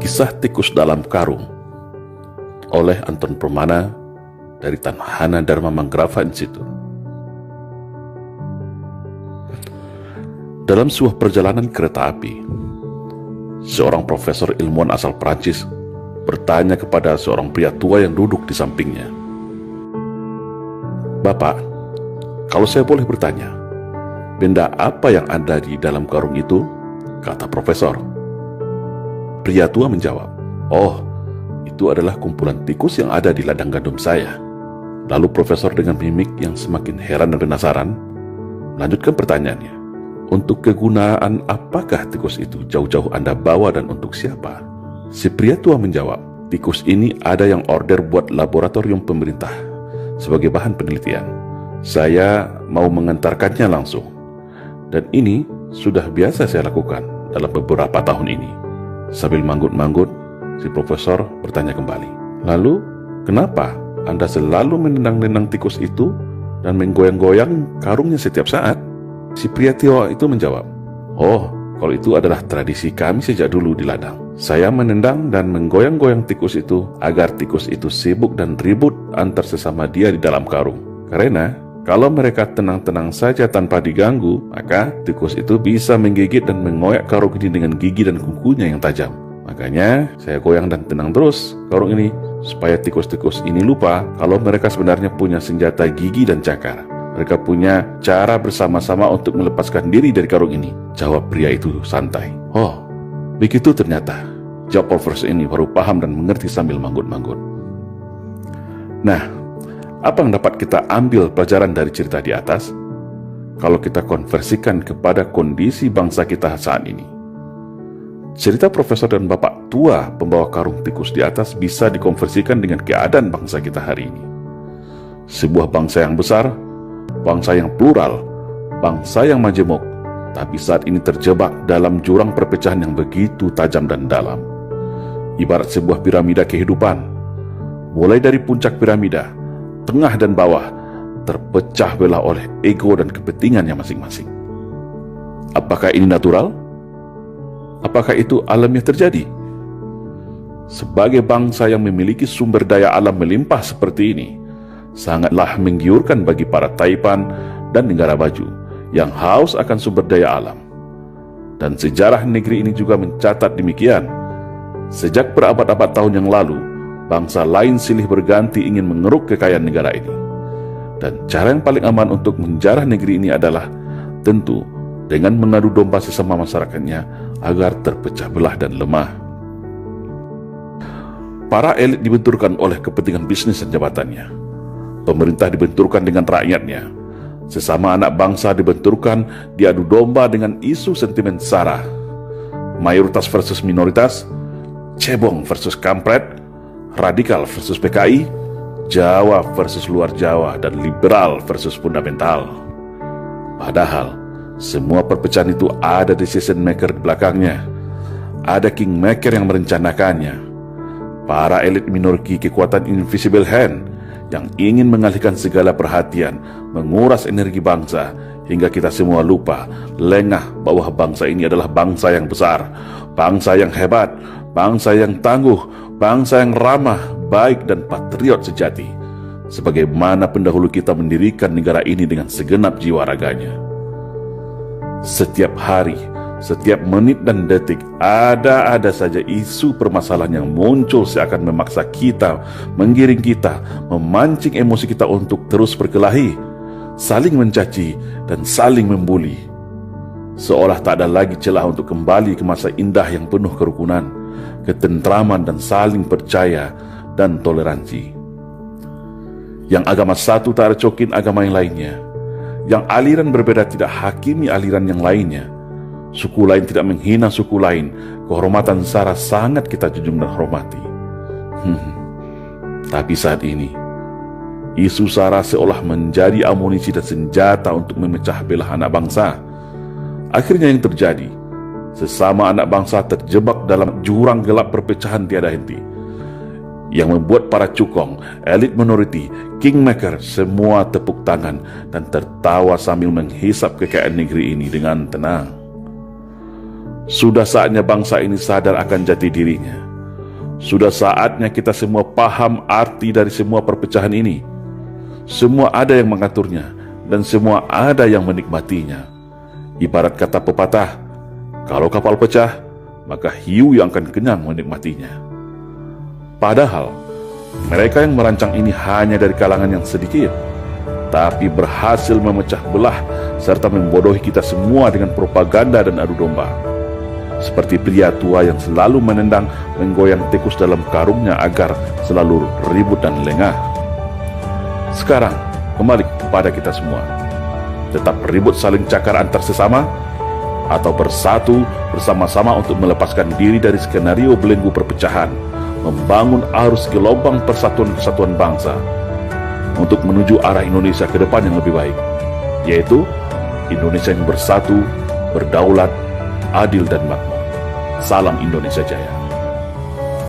Kisah Tikus Dalam Karung oleh Anton Permana dari Tanhana Dharma Manggrava Institute. Dalam sebuah perjalanan kereta api, seorang profesor ilmuwan asal Prancis bertanya kepada seorang pria tua yang duduk di sampingnya, "Bapak, kalau saya boleh bertanya, benda apa yang ada di dalam karung itu?" kata profesor. Pria tua menjawab, "Oh, itu adalah kumpulan tikus yang ada di ladang gandum saya." Lalu profesor dengan mimik yang semakin heran dan penasaran melanjutkan pertanyaannya, "Untuk kegunaan apakah tikus itu jauh-jauh Anda bawa dan untuk siapa?" Si pria tua menjawab, "Tikus ini ada yang order buat laboratorium pemerintah sebagai bahan penelitian. Saya mau mengantarkannya langsung. Dan ini sudah biasa saya lakukan dalam beberapa tahun ini." Sambil manggut-manggut, si profesor bertanya kembali, "Lalu, kenapa Anda selalu menendang-nendang tikus itu dan menggoyang-goyang karungnya setiap saat?" Si pria tua itu menjawab, "Oh, kalau itu adalah tradisi kami sejak dulu di ladang. Saya menendang dan menggoyang-goyang tikus itu agar tikus itu sibuk dan ribut antar sesama dia di dalam karung. Karena kalau mereka tenang-tenang saja tanpa diganggu, maka tikus itu bisa menggigit dan mengoyak karung ini dengan gigi dan kukunya yang tajam. Makanya saya goyang dan tenang terus karung ini, supaya tikus-tikus ini lupa kalau mereka sebenarnya punya senjata gigi dan cakar. Mereka punya cara bersama-sama untuk melepaskan diri dari karung ini," jawab pria itu santai. "Oh, begitu ternyata," jawab profesor ini baru paham dan mengerti sambil manggut-manggut. Nah, apa yang dapat kita ambil pelajaran dari cerita di atas kalau kita konversikan kepada kondisi bangsa kita saat ini? Cerita profesor dan bapak tua pembawa karung tikus di atas bisa dikonversikan dengan keadaan bangsa kita hari ini. Sebuah bangsa yang besar, bangsa yang plural, bangsa yang majemuk, tapi saat ini terjebak dalam jurang perpecahan yang begitu tajam dan dalam. Ibarat sebuah piramida kehidupan, mulai dari puncak piramida, tengah dan bawah terpecah belah oleh ego dan kepentingannya masing-masing. Apakah ini natural? Apakah itu alamiah terjadi? Sebagai bangsa yang memiliki sumber daya alam melimpah seperti ini, sangatlah menggiurkan bagi para taipan dan negara maju yang haus akan sumber daya alam. Dan sejarah negeri ini juga mencatat demikian. Sejak berabad-abad tahun yang lalu, bangsa lain silih berganti ingin mengeruk kekayaan negara ini. Dan cara yang paling aman untuk menjarah negeri ini adalah tentu dengan mengadu domba sesama masyarakatnya agar terpecah belah dan lemah. Para elit dibenturkan oleh kepentingan bisnis dan jabatannya. Pemerintah dibenturkan dengan rakyatnya. Sesama anak bangsa dibenturkan diadu domba dengan isu sentimen sara. Mayoritas versus minoritas, cebong versus kampret, radikal versus PKI, Jawa versus luar Jawa, dan liberal versus fundamental. Padahal semua perpecahan itu ada decision maker di belakangnya. Ada kingmaker yang merencanakannya. Para elit minorki kekuatan invisible hand yang ingin mengalihkan segala perhatian, menguras energi bangsa, hingga kita semua lupa, lengah bahwa bangsa ini adalah bangsa yang besar, bangsa yang hebat, bangsa yang tangguh, bangsa yang ramah, baik dan patriot sejati, sebagaimana pendahulu kita mendirikan negara ini dengan segenap jiwa raganya. Setiap hari, setiap menit dan detik, ada saja isu permasalahan yang muncul seakan memaksa kita, menggiring kita, memancing emosi kita untuk terus berkelahi, saling mencaci dan saling membuli. Seolah tak ada lagi celah untuk kembali ke masa indah yang penuh kerukunan, ketentraman dan saling percaya dan toleransi. Yang agama satu tak recokin agama yang lainnya. Yang aliran berbeda tidak hakimi aliran yang lainnya. Suku lain tidak menghina suku lain. Kehormatan sara sangat kita junjung dan hormati. Tapi saat ini, isu sara seolah menjadi amunisi dan senjata untuk memecah belah anak bangsa. Akhirnya yang terjadi, sesama anak bangsa terjebak dalam jurang gelap perpecahan tiada henti, yang membuat para cukong, elit minoriti, kingmaker semua tepuk tangan dan tertawa sambil menghisap kekayaan negeri ini dengan tenang. Sudah saatnya bangsa ini sadar akan jati dirinya. Sudah saatnya kita semua paham arti dari semua perpecahan ini. Semua ada yang mengaturnya, dan semua ada yang menikmatinya. Ibarat kata pepatah, kalau kapal pecah, maka hiu yang akan kenyang menikmatinya. Padahal, mereka yang merancang ini hanya dari kalangan yang sedikit, tapi berhasil memecah belah serta membodohi kita semua dengan propaganda dan adu domba. Seperti pria tua yang selalu menendang menggoyang tikus dalam karungnya agar selalu ribut dan lengah. Sekarang, kembali kepada kita semua. Tetap ribut saling cakar antar sesama, atau bersatu bersama-sama untuk melepaskan diri dari skenario belenggu perpecahan, membangun arus gelombang persatuan kesatuan bangsa, untuk menuju arah Indonesia ke depan yang lebih baik, yaitu Indonesia yang bersatu, berdaulat, adil dan makmur. Salam Indonesia Jaya.